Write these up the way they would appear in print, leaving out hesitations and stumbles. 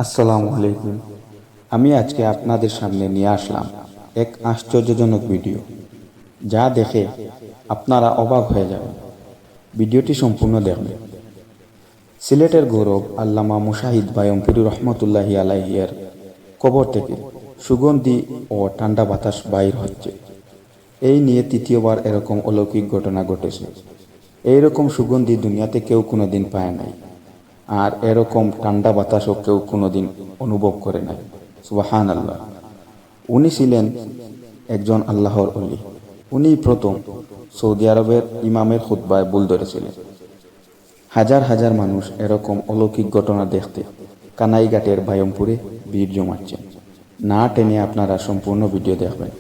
আসসালামু আলাইকুম। আমি আজকে আপনাদের সামনে নিয়ে আসলাম এক আশ্চর্যজনক ভিডিও, যা দেখে আপনারা অবাক হয়ে যাবেন। ভিডিওটি সম্পূর্ণ দেখবেন। সিলেটের গৌরব আল্লামা মুশাহিদ বায়মপুরি রহমতুল্লাহি আলাইহির কবর থেকে সুগন্ধি ও ঠান্ডা বাতাস বাইর হচ্ছে। এই নিয়ে তৃতীয়বার এরকম অলৌকিক ঘটনা ঘটেছে। এইরকম সুগন্ধি দুনিয়াতে কেউ কোনোদিন পায় নাই, আর এরকম ঠান্ডা বাতাসও কেউ কোনোদিন অনুভব করে নাই। সুবহান আল্লাহ। উনি ছিলেন একজন আল্লাহর অলি। উনি প্রথম সৌদি আরবের ইমামের খুতবায় ভুল ধরেছিলেন। হাজার হাজার মানুষ এরকম অলৌকিক ঘটনা দেখতে কানাইঘাটের বায়মপুরে ভিড় জমাচ্ছেন। না টেনে আপনারা সম্পূর্ণ ভিডিও দেখবেন।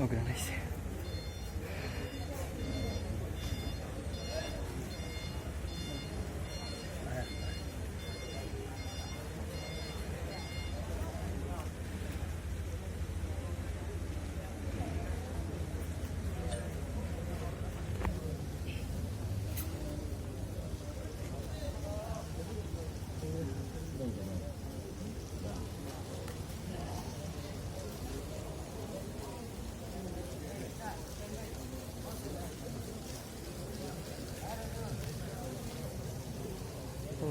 Organize.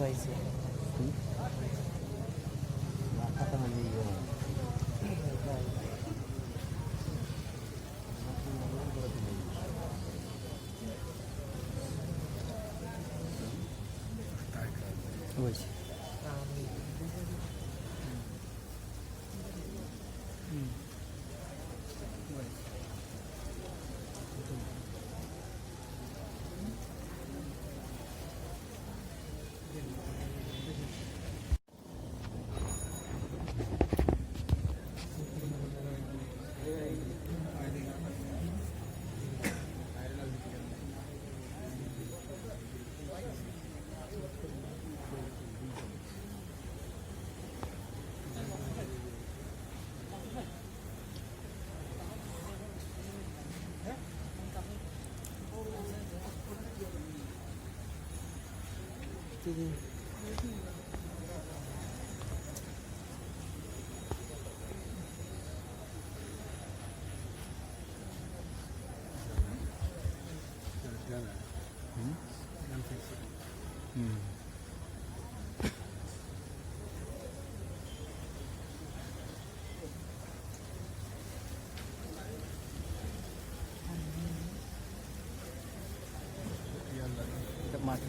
Organize. Organize.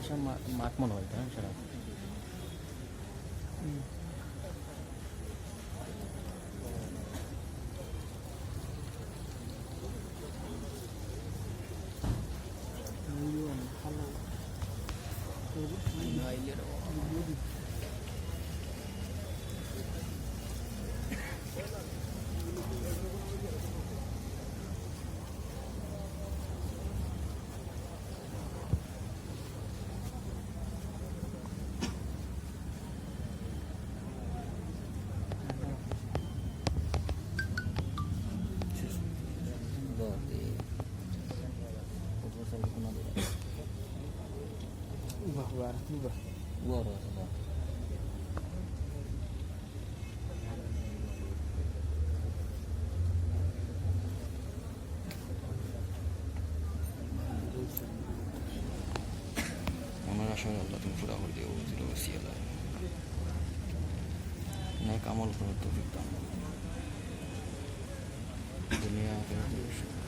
এসব মাঠ মনে হয় তাই সারা Ubah. ওনার আশায় আল্লাহ তুমি পুরা করে দিও দিল সিয়ালা ন্যাক আমল করার তৌফিক দান দুনিয়া আখিরাতে